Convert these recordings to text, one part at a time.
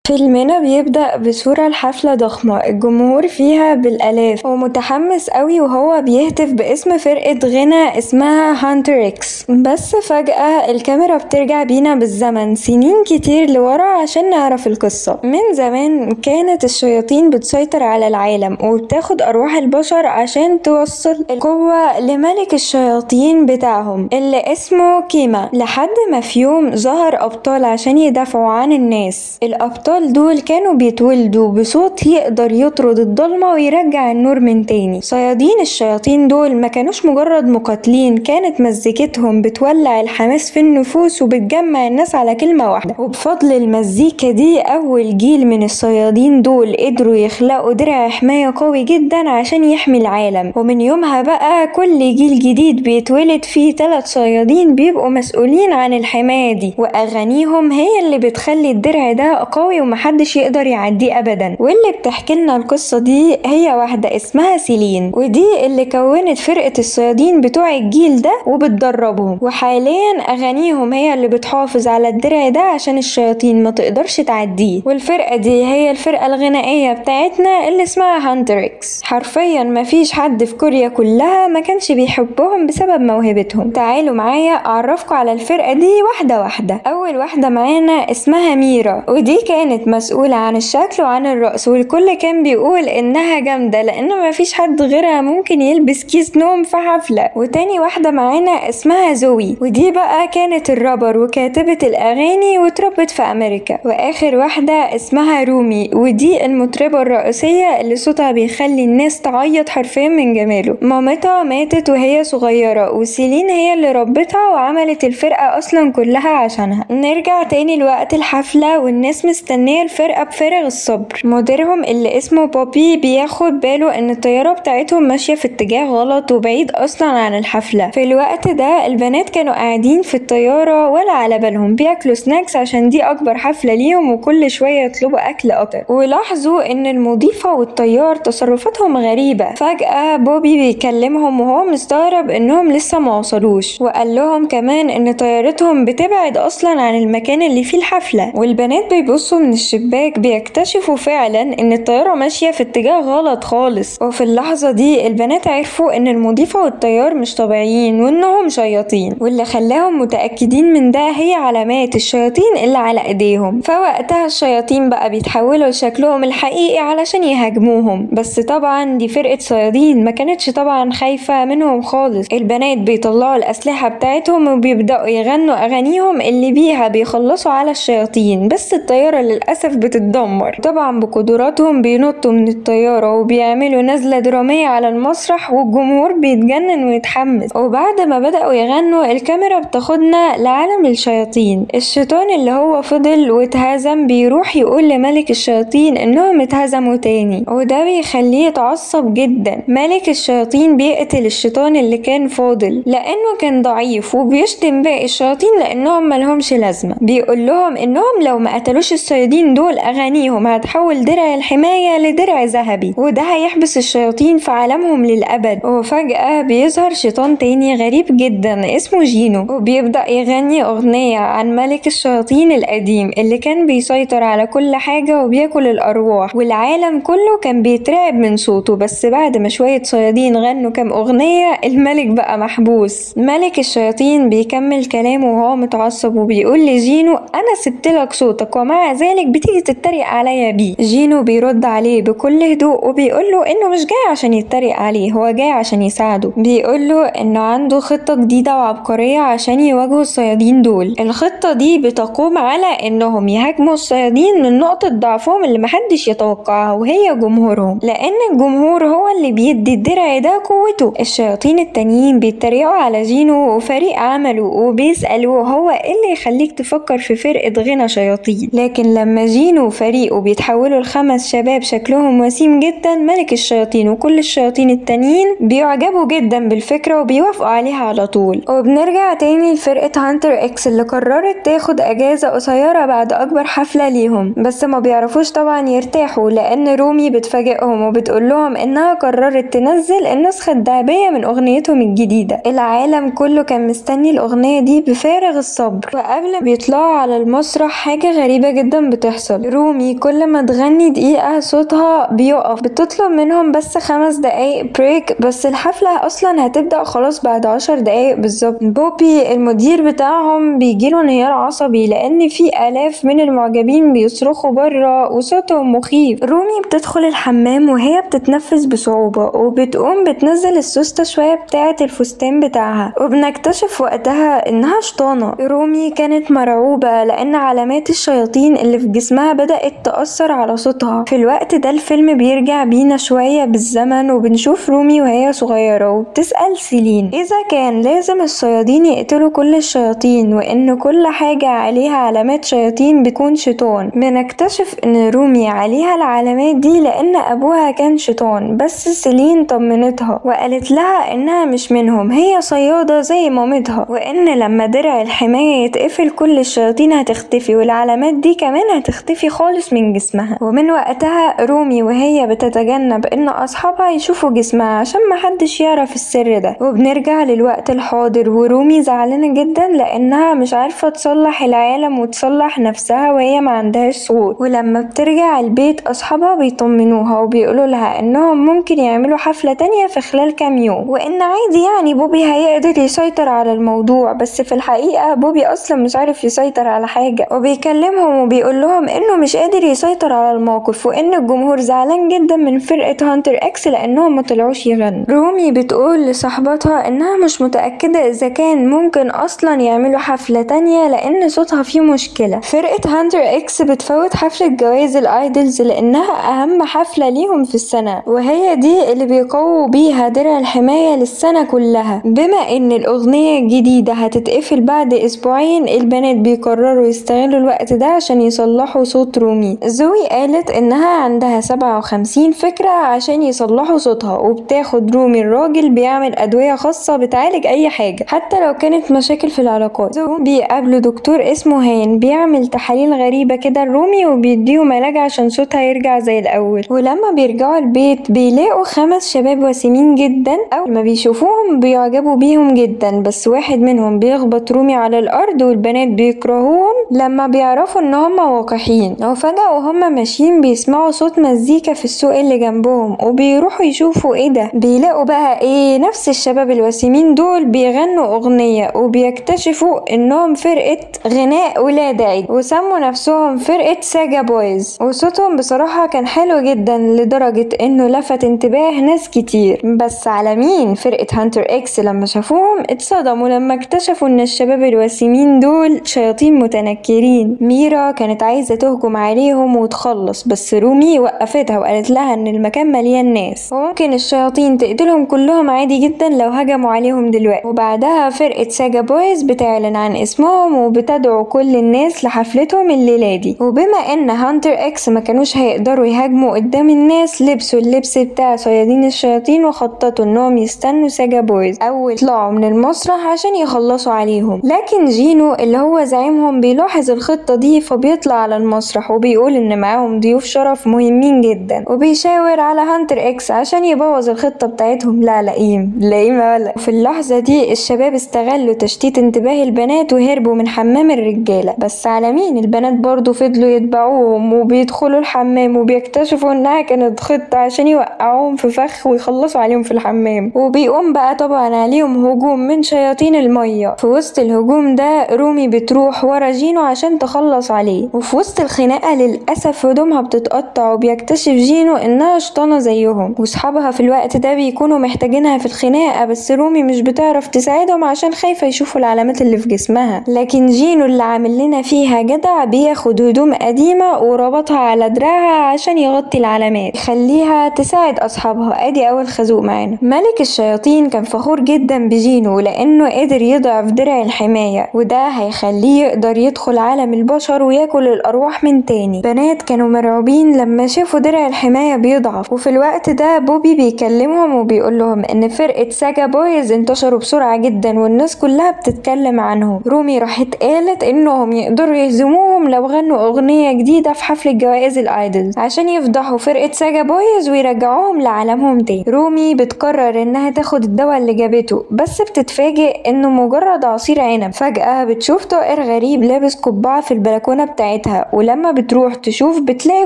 فيلمنا بيبدأ بصورة لحفلة ضخمة الجمهور فيها بالآلاف ومتحمس قوي وهو بيهتف باسم فرقة غنى اسمها هانتر اكس. بس فجأة الكاميرا بترجع بينا بالزمن سنين كتير لورا عشان نعرف القصة. من زمان كانت الشياطين بتسيطر على العالم وبتاخد أرواح البشر عشان توصل القوة لملك الشياطين بتاعهم اللي اسمه كيما، لحد ما في يوم ظهر أبطال عشان يدافعوا عن الناس. الأبطال دول كانوا بيتولدوا بصوت يقدر يطرد الضلمة ويرجع النور من تاني. صيادين الشياطين دول ما كانوش مجرد مقاتلين، كانت مزيكتهم بتولع الحماس في النفوس وبتجمع الناس على كلمة واحدة. وبفضل المزيكا دي أول جيل من الصيادين دول قدروا يخلقوا درع حماية قوي جدا عشان يحمي العالم. ومن يومها بقى كل جيل جديد بيتولد فيه 3 صيادين بيبقوا مسؤولين عن الحماية دي، وأغانيهم هي اللي بتخلي الدرع ده قوي ومحدش يقدر يعديه أبدا. واللي بتحكي لنا القصة دي هي واحدة اسمها سيلين، ودي اللي كونت فرقة الصيادين بتوع الجيل ده وبتدربهم. وحاليا أغانيهم هي اللي بتحافظ على الدرع ده عشان الشياطين ما تقدرش تعديه. والفرقة دي هي الفرقة الغنائية بتاعتنا اللي اسمها هانتر اكس. حرفيا مفيش حد في كوريا كلها ما كانش بيحبهم بسبب موهبتهم. تعالوا معايا أعرفكم على الفرقة دي واحدة واحدة. أول واحدة معانا اسمها ميرا، ودي كانت مسؤولة عن الشكل وعن الرقص، والكل كان بيقول إنها جامدة لأن مفيش حد غيرها ممكن يلبس كيس نوم في حفلة. وتاني واحدة معانا اسمها زوي، ودي بقى كانت الرابر وكاتبة الأغاني وتربت في أمريكا. وآخر واحدة اسمها رومي، ودي المطربة الرئيسية اللي صوتها بيخلي الناس تعيط حرفيا من جماله. مامتها ماتت وهي صغيرة، وسيلين هي اللي ربتها وعملت الفرقة أصلا كلها عشانها. نرجع تاني لوقت الحفلة والناس مستنية الفرقة بفارغ الصبر. مديرهم اللي اسمه بوبي بياخد باله ان الطيارة بتاعتهم ماشية في اتجاه غلط وبعيد اصلا عن الحفلة. في الوقت ده البنات كانوا قاعدين في الطيارة ولا على بالهم، بياكلوا سناكس عشان دي اكبر حفلة ليهم وكل شوية يطلبوا اكل اكتر. ولاحظوا ان المضيفة والطيار تصرفاتهم غريبة. فجأة بوبي بيكلمهم وهو مستغرب انهم لسه ما وصلوش، وقال لهم كمان ان طيارتهم بتبعد اصلا عن المكان اللي فيه الحفلة. والبنات بيبصوا من الشباك بيكتشفوا فعلا ان الطيارة ماشية في اتجاه غلط خالص. وفي اللحظة دي البنات عرفوا ان المضيفة والطيار مش طبيعيين وانهم شياطين، واللي خلاهم متأكدين من ده هي علامات الشياطين اللي على ايديهم. فوقتها الشياطين بقى بيتحولوا لشكلهم الحقيقي علشان يهاجموهم. بس طبعا دي فرقة صيادين ما كانتش طبعا خايفة منهم خالص. البنات بيطلعوا الأسلحة بتاعتهم وبيبدأوا يغنوا أغانيهم اللي بيها بيخلصوا على الشياطين. بس الطيارة للأسف بتتدمر. طبعا بقدراتهم بينطوا من الطيارة وبيعملوا نزلة درامية على المسرح والجمهور بيتجنن ويتحمس. وبعد ما بدأوا يغنوا الكاميرا بتاخدنا لعالم الشياطين. الشيطان اللي هو فضل واتهزم بيروح يقول لملك الشياطين انهم اتهزموا تاني، وده بيخليه يتعصب جدا. ملك الشياطين بيقتل الشيطان اللي كان فاضل لانه كان ضعيف، وبيشتم باقي الشياطين لانهم ملهمش لازمة. بيقول لهم انهم لو ما قتلوش الصيادين دول اغانيهم هتحول درع الحماية لدرع ذهبي، وده هيحبس الشياطين في عالمهم للأبد. وفجأة بيظهر شيطان تاني غريب جدا اسمه جينو، وبيبدأ يغني أغنية عن ملك الشياطين القديم اللي كان بيسيطر على كل حاجة وبياكل الأرواح، والعالم كله كان بيترعب من صوته. بس بعد ما شوية صيادين غنوا كام أغنية الملك بقى محبوس. ملك الشياطين بيكمل كلامه وهو متعصب وبيقول لجينو أنا سبتلك صوتك ومع ذلك بتيجي تتريق عليا بيه. جينو بيرد عليه بكل هدوء وبيقوله انه مش جاي عشان يتريق عليه، هو جاي عشان يساعده. بيقوله انه عنده خطة جديدة وعبقرية عشان يواجهوا الصيادين دول. الخطة دي بتقوم على انهم يهاجموا الصيادين من نقطة ضعفهم اللي محدش يتوقعها، وهي جمهورهم، لان الجمهور هو اللي بيدي الدرع ده قوته. الشياطين التانيين بيتريقوا على جينو وفريق عمله وبيسألوه هو ايه اللي يخليك تفكر في فرقة غنى شياطين. لكن لما جينو وفريقه بيتحولوا ل5 شباب شكلهم وسيم جدا، ملك الشياطين وكل الشياطين التانيين بيعجبوا جدا بالفكرة وبيوافقوا عليها على طول. وبنرجع تاني لفرقة هانتر اكس اللي قررت تاخد اجازة قصيرة بعد اكبر حفلة ليهم. بس ما بيعرفوش طبعا يرتاحوا لان رومي بتفاجئهم وبتقول لهم انها قررت تنزل النسخة الذهبية من اغنيتهم الجديدة. العالم كله كان مستني الاغنية دي بفارغ الصبر. وقبل بيطلعوا على المسرح حاجة غريبة جدا بتحصل. رومي كل ما تغني دقيقة صوتها بيقف، بتطلب منهم بس 5 دقايق بريك، بس الحفلة اصلا هتبدأ خلاص بعد 10 دقايق بالظبط. بوبي المدير بتاعهم بيجيله انهيار عصبي لان في الاف من المعجبين بيصرخوا بره وصوتهم مخيف. رومي بتدخل الحمام وهي بتتنفس بصعوبة، وبتقوم بتنزل السوستة شوية بتاعة الفستان بتاعها، وبنكتشف وقتها انها شطانة. رومي كانت مرعوبة لان علامات الشياطين اللي في جسمها بدأت تأثر على صوتها. في الوقت ده الفيلم بيرجع بينا شوية بالزمن، وبنشوف رومي وهي صغيرة وبتسأل سيلين اذا كان لازم الصيادين يقتلوا كل الشياطين وان كل حاجة عليها علامات شياطين بتكون شيطان. بنكتشف ان رومي عليها العلامات دي لان ابوها كان شيطان، بس سيلين طمنتها وقالت لها انها مش منهم، هي صيادة زي مامتها، وان لما درع الحماية يتقفل كل الشياطين هتختفي والعلامات دي كمان هتختفي خالص من جسمها. ومن وقتها رومي وهي بتتجنب ان اصحابها يشوفوا جسمها عشان محدش يعرف السر ده. وبنرجع للوقت الحاضر ورومي زعلانة جدا لانها مش عارفة تصلح العالم وتصلح نفسها وهي ما عندهاش صوت. ولما بترجع البيت اصحابها بيطمنوها وبيقولوا لها انهم ممكن يعملوا حفلة تانية في خلال كام يوم، وان عادي يعني بوبي هيقدر يسيطر على الموضوع. بس في الحقيقة بوبي اصلا مش عارف يسيطر على حاجة، وبيكلمهم وبيقول لهم انه مش قادر يسيطر على الموقف، وان الجمهور زعلان جدا من فرقة هانتر اكس لانهم ما طلعوش يغنوا. رومي بتقول لصاحبتها انها مش متأكدة اذا كان ممكن اصلا يعملوا حفلة تانية لان صوتها فيه مشكلة. فرقة هانتر اكس بتفوت حفلة جوائز الايدلز لانها اهم حفلة ليهم في السنة، وهي دي اللي بيقووا بيها درع الحماية للسنة كلها. بما ان الاغنية الجديدة هتتقفل بعد اسبوعين، البنات بيقرروا يستغلوا الوقت ده عشان يصلحوا صوت رومي. زوي قالت انها عندها 57 فكرة عشان يصلحوا صوتها، وبتاخد رومي الراجل بيعمل ادوية خاصة بتعالج اي حاجة حتى لو كانت مشاكل في العلاقات. زوي بيقابلوا دكتور اسمه هين بيعمل تحاليل غريبة كده لرومي وبيديهم علاج عشان صوتها يرجع زي الاول. ولما بيرجعوا البيت بيلاقوا 5 شباب وسيمين جدا، اول ما بيشوفوهم بيعجبوا بيهم جدا، بس واحد منهم بيخبط رومي على الارض والبنات بيكرهوهم لما بيعرفوا ان هم وقحين. وفجأة وهم ماشيين بيسمعوا صوت مزيكا في السوق اللي جنبهم، وبيروحوا يشوفوا ايه ده، بيلاقوا بقى ايه، نفس الشباب الوسيمين دول بيغنوا اغنية، وبيكتشفوا انهم فرقة غناء ولاد عيد، وسموا نفسهم فرقة ساجا بويز. وصوتهم بصراحة كان حلو جدا لدرجة انه لفت انتباه ناس كتير. بس على مين؟ فرقة هانتر اكس لما شافوهم اتصدموا لما اكتشفوا ان الشباب الوسيمين دول شياطين متنكرين. ميرا كانت عايزة تهجم عليهم وتخلص، بس رومي وقفتها وقالت لها ان المكان مليان ناس وممكن الشياطين تقتلهم كلهم عادي جدا لو هجموا عليهم دلوقتي. وبعدها فرقة ساجا بويز بتعلن عن اسمهم وبتدعو كل الناس لحفلتهم الليلة دي. وبما ان هانتر اكس ما كانوش هيقدروا يهاجموا قدام الناس، لبسوا اللبس بتاع صيادين الشياطين وخططوا انهم يستنوا ساجا بويز اول يطلعوا من المسرح عشان يخلصوا عليهم. لكن جينو اللي هو زعيمهم بيلاحظ الخطة دي، فبيطلع على المسرح وبيقول ان معاهم ضيوف شرف مهمين جدا، وبيشاور على هانتر اكس عشان يبوظ الخطة بتاعتهم. لا لئيم ولا. وفي اللحظة دي الشباب استغلوا تشتيت انتباه البنات وهربوا من حمام الرجالة. بس على مين؟ البنات برضو فضلوا يتبعوهم وبيدخلوا الحمام وبيكتشفوا انها كانت خطة عشان يوقعوهم في فخ ويخلصوا عليهم في الحمام. وبيقوم بقى طبعا عليهم هجوم من شياطين المية. في وسط الهجوم ده رومي بتروح ورا جينو عشان تخلص عليه، وفي وسط الخناقة للأسف هدومها بتتقطع وبيكتشف جينو انها شطانة زيهم، وصحابها في الوقت ده بيكونوا محتاجينها في الخناقة، بس رومي مش بتعرف تساعدهم عشان خايفة يشوفوا العلامات اللي في جسمها. لكن جينو اللي عامل لنا فيها جدع بياخد هدوم قديمة وربطها على دراعها عشان يغطي العلامات يخليها تساعد اصحابها. ادي اول خازوق معانا. ملك الشياطين كان فخور جدا بجينو لانه قدر يضعف درع الحماية، وده هيخليه يقدر يدخل عالم البشر وياكل الارواح من تاني. بنات كانوا مرعوبين لما شافوا درع الحماية بيضعف. وفي الوقت ده بوبي بيكلمهم وبيقول لهم ان فرقة ساجا بويز انتشروا بسرعة جدا والناس كلها بتتكلم عنهم. رومي راحت قالت انهم يقدروا يهزموهم لو غنوا اغنية جديدة في حفلة جوائز الايدلز عشان يفضحوا فرقة ساجا بويز ويرجعوهم لعالمهم تاني. رومي بتقرر انها تاخد الدواء اللي جابته، بس بتتفاجئ انه مجرد عصير عنب. فجأة بتشوف طائر غريب لابس قبعة في البلكونة بتاعتها بتاعتها، ولما بتروح تشوف بتلاقي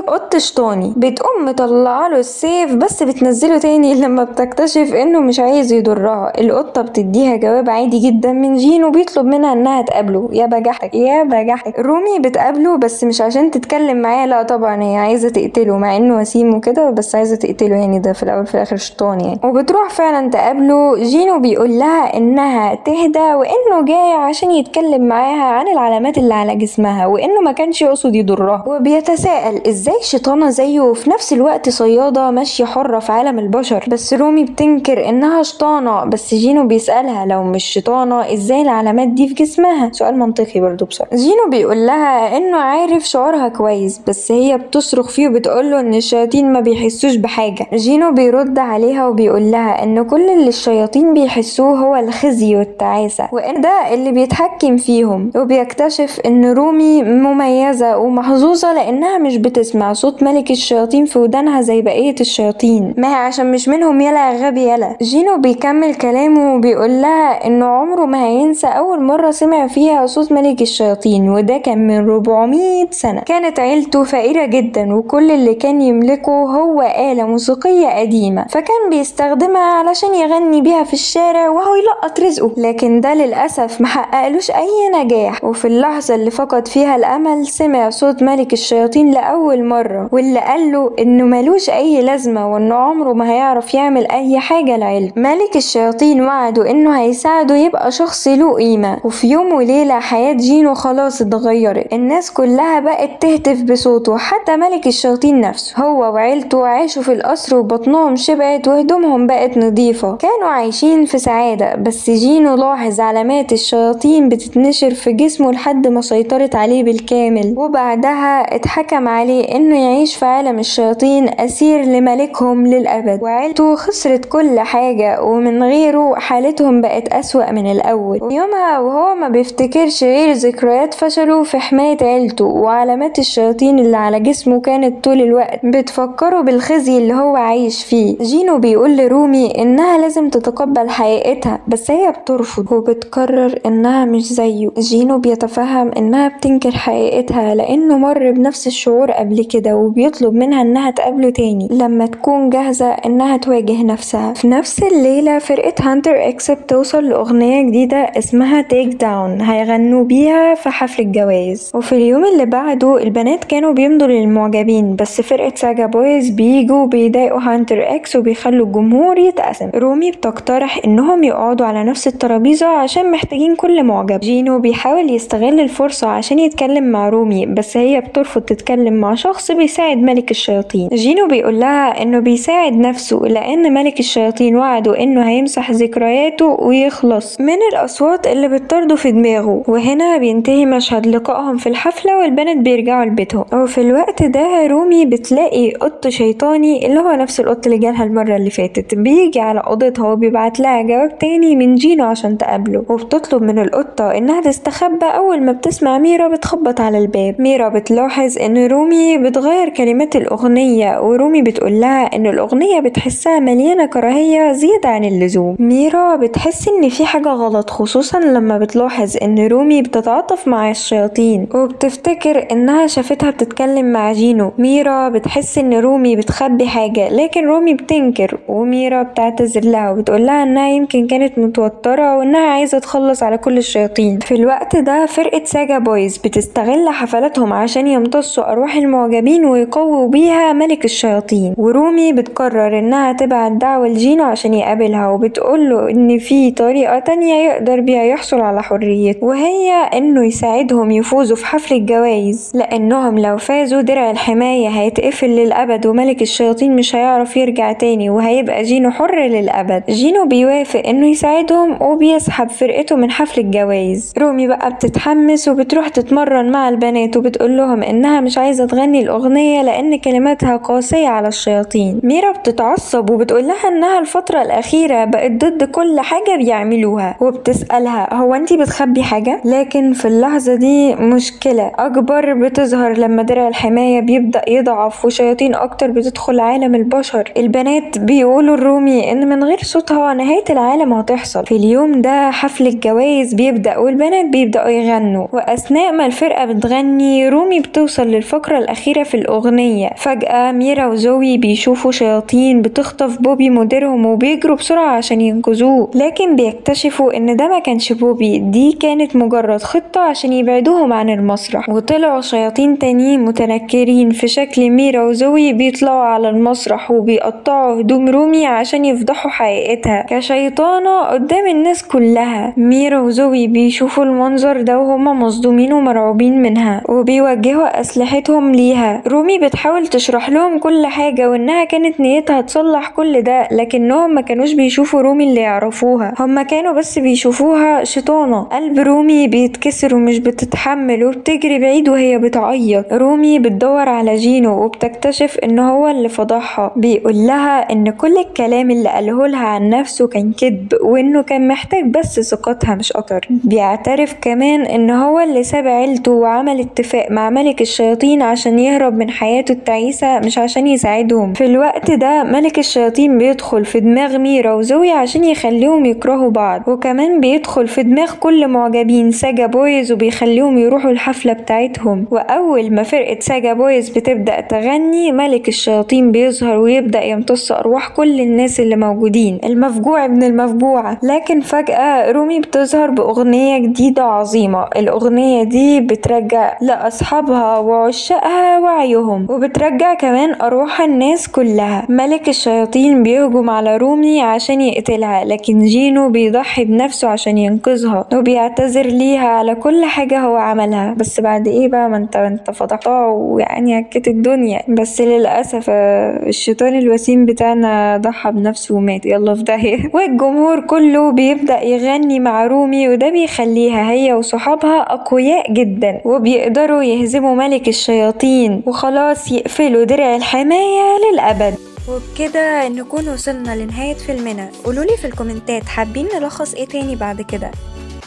قط شيطاني، بتقوم مطلعه له السيف بس بتنزله تاني لما بتكتشف انه مش عايز يضرها. القطة بتديها جواب عادي جدا من جين وبيطلب منها انها تقابله. يا بجحتك يا بجحتك. رومي بتقابله بس مش عشان تتكلم معاه، لا طبعا هي عايزة تقتله مع انه وسيم وكده، بس عايزة تقتله يعني، ده في الاول في الاخر شيطان يعني. وبتروح فعلا تقابله. جينو بيقول لها انها تهدى وانه جاي عشان يتكلم معاها عن العلامات اللي على جسمها وانه ما كانش يقصد يضرها، وبيتساءل ازاي شيطانة زيه وفي نفس الوقت صيادة ماشية حرة في عالم البشر. بس رومي بتنكر انها شيطانة، بس جينو بيسألها لو مش شيطانة ازاي العلامات دي في جسمها. سؤال منطقي برضو بصراحة. جينو بيقول لها انه عارف شعورها كويس، بس هي بتصرخ فيه وبتقوله ان الشياطين ما بيحسوش بحاجة. جينو بيرد عليها وبيقول لها ان كل اللي الشياطين بيحسوه هو الخزي والتعاسة، وان ده اللي بيتحكم فيهم. وبيكتشف ان رومي مميزة ومحظوظة لانها مش بتسمع صوت ملك الشياطين في ودانها زي بقية الشياطين، ما هي عشان مش منهم يلا يا غبي يلا. جينو بيكمل كلامه وبيقول لها انه عمره ما هينسى اول مرة سمع فيها صوت ملك الشياطين، وده كان من 400 سنة. كانت عيلته فقيرة جدا وكل اللي كان يملكه هو آلة موسيقية قديمة، فكان بيستخدمها علشان يغني بيها في الشارع وهو يلقط رزقه، لكن ده للأسف محققلوش أي نجاح. وفي اللحظة اللي فقد فيها الأمل سمع صوت ملك الشياطين لأول مرة، واللي قاله إنه ملوش أي لازمة وإنه عمره ما هيعرف يعمل أي حاجة لعيلته. ملك الشياطين وعده إنه هيساعده يبقى شخص له قيمة. وفي يوم وليلة حياة جينو خلاص اتغيرت، الناس كلها بقت تهتف بصوته، حتى ملك الشياطين نفسه. هو وعيلته عاشوا في القصر وبطنهم شبعت وهدومهم بقت نظيفة، كانوا عايشين في سعادة. بس جينو لاحظ علامات الشياطين بتتنشر في جسمه لحد ما سيطرت عليه بالكامل، وبعدها اتحكم عليه انه يعيش في عالم الشياطين اسير لملكهم للابد. وعيلته خسرت كل حاجة ومن غيره حالتهم بقت اسوأ من الاول. ويومها وهو ما بيفتكرش غير ذكريات فشله في حماية عيلته، وعلامات الشياطين اللي على جسمه كانت طول الوقت بتفكره بالخزي اللي هو عايش فيه. جينو بيقول لرومي انها لازم تتقبل حقيقتها، بس هي بترفض وبتقرر انها مش زيه. جينو بيتفهم انها بتنكر حقيقتها لانه مر بنفس الشعور قبل كده، وبيطلب منها انها تقابله تاني لما تكون جاهزة انها تواجه نفسها. في نفس الليلة فرقة هانتر اكس بتوصل لاغنية جديدة اسمها تيك داون هيغنوا بيها في حفل الجواز. وفي اليوم اللي بعده البنات كانوا بيمضوا للمعجبين، بس فرقة ساجا بويز بيجوا وبيضايقوا هانتر اكس وبيخلوا الجمهور يتقسم. رومي بتقترح انهم يقعدوا على نفس الترابيزة عشان محتاجين كل معجب. جينو بيحاول يستغل الفرصة عشان يتكلم مع رومي، بس هي بترفض تتكلم مع شخص بيساعد ملك الشياطين. جينو بيقول لها انه بيساعد نفسه لان ملك الشياطين وعده انه هيمسح ذكرياته ويخلص من الاصوات اللي بتطرده في دماغه. وهنا بينتهي مشهد لقائهم في الحفلة والبنات بيرجعوا لبيتهم. وفي الوقت ده رومي بتلاقي قط شيطاني اللي هو نفس القط اللي جالها المرة اللي فاتت بيجي على اوضتها وبيبعت لها جواب تاني من جينو عشان تقابله، وبتطلب من القطة انها تستخبى. اول ما بتسمع ميرا بتخبط على الباب. ميرا بتلاحظ ان رومي بتغير كلمات الاغنية، ورومي بتقول لها ان الاغنية بتحسها مليانة كراهية زيادة عن اللزوم. ميرا بتحس ان في حاجة غلط، خصوصا لما بتلاحظ ان رومي بتتعاطف مع الشياطين وبتفتكر انها شافتها بتتكلم مع جينو. ميرا بتحس ان رومي بتخبي حاجة، لكن رومي بتنكر، وميرا بتعتذر لها وبتقول لها انها يمكن كانت متوترة وانها عايزة تخلص على كل الشياطين. في الوقت ده فرقة ساجا بويز بتستغل حفلاتهم عشان يمتصوا ارواح المعجبين ويقووا بيها ملك الشياطين. ورومي بتقرر انها تبعت دعوة لجينو عشان يقابلها، وبتقوله ان في طريقة تانية يقدر بيها يحصل على حريته، وهي انه يساعدهم يفوزوا في حفل الجوائز، لانهم لو فازوا درع الحماية هيتقفل للابد وملك الشياطين مش هيعرف يرجع تاني، وهيبقى جينو حر للابد. جينو بيوافق انه يساعدهم وبيسحب فرقته من حفل الجوائز. رومي بقى بتتحمس وبتروح تتمرن مع البنات وبتقول لهم انها مش عايزة تغني الاغنية لان كلماتها قاسية على الشياطين. ميرا بتتعصب وبتقول لها انها الفترة الاخيرة بقت ضد كل حاجة بيعملوها، وبتسألها هو انتي بتخبي حاجة؟ لكن في اللحظة دي مشكلة اكبر بتظهر لما درع الحماية بيبدأ يضعف وشياطين اكتر بتدخل عالم البشر. البنات بيقولوا الرومي ان من غير صوتها نهاية العالم هتحصل. في اليوم ده حفل الجوائز بيبدأ والبنات بيبدأوا يغنوا، واثناء ما الفرقة بتغني بتغني، رومي بتوصل للفقرة الأخيرة في الأغنية. فجأة ميرا وزوي بيشوفوا شياطين بتخطف بوبي مديرهم وبيجروا بسرعة عشان ينقذوه، لكن بيكتشفوا إن ده ما كانش بوبي، دي كانت مجرد خطة عشان يبعدوهم عن المسرح. وطلعوا شياطين تانيين متنكرين في شكل ميرا وزوي بيطلعوا على المسرح وبيقطعوا هدوم رومي عشان يفضحوا حقيقتها كشيطانة قدام الناس كلها. ميرا وزوي بيشوفوا المنظر ده وهما مصدومين ومرعوبين منها وبيوجهوا أسلحتهم ليها. رومي بتحاول تشرح لهم كل حاجة وإنها كانت نيتها تصلح كل ده، لكنهم ما كانوش بيشوفوا رومي اللي يعرفوها، هما كانوا بس بيشوفوها شيطانة. قلب رومي بيتكسر ومش بتتحمل وبتجري بعيد وهي بتعيط. رومي بتدور على جينو وبتكتشف إن هو اللي فضحها، بيقول لها إن كل الكلام اللي قاله لها عن نفسه كان كذب وإنه كان محتاج بس ثقتها مش أكتر. بيعترف كمان إن هو اللي ساب عيلته وعمل اتفاق مع ملك الشياطين عشان يهرب من حياته التعيسة مش عشان يساعدهم. في الوقت ده ملك الشياطين بيدخل في دماغ ميرا وزوي عشان يخليهم يكرهوا بعض، وكمان بيدخل في دماغ كل معجبين ساجا بويز وبيخليهم يروحوا الحفلة بتاعتهم. وأول ما فرقة ساجا بويز بتبدأ تغني ملك الشياطين بيظهر ويبدأ يمتص أرواح كل الناس اللي موجودين، المفجوع ابن المفجوعة. لكن فجأة رومي بتظهر بأغنية جديدة عظيمة، الأغنية دي بترجع لأصحابها وعشاقها وعيهم وبترجع كمان أرواح الناس كلها. ملك الشياطين بيهجم على رومي عشان يقتلها، لكن جينو بيضحي بنفسه عشان ينقذها وبيعتذر ليها على كل حاجة هو عملها. بس بعد ايه بقى، ما انت فضحتها ويعني هكت الدنيا. بس للأسف الشيطان الوسيم بتاعنا ضحى بنفسه ومات، يلا في داهية. والجمهور كله بيبدأ يغني مع رومي وده بيخليها هي وصحابها أقوياء جدا وبيقدروا يهزموا ملك الشياطين وخلاص يقفلوا درع الحماية للأبد. وبكده نكون وصلنا لنهاية فيلمنا. قولولي في الكومنتات حابين نلخص ايه تاني بعد كده،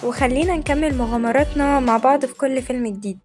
وخلينا نكمل مغامراتنا مع بعض في كل فيلم جديد.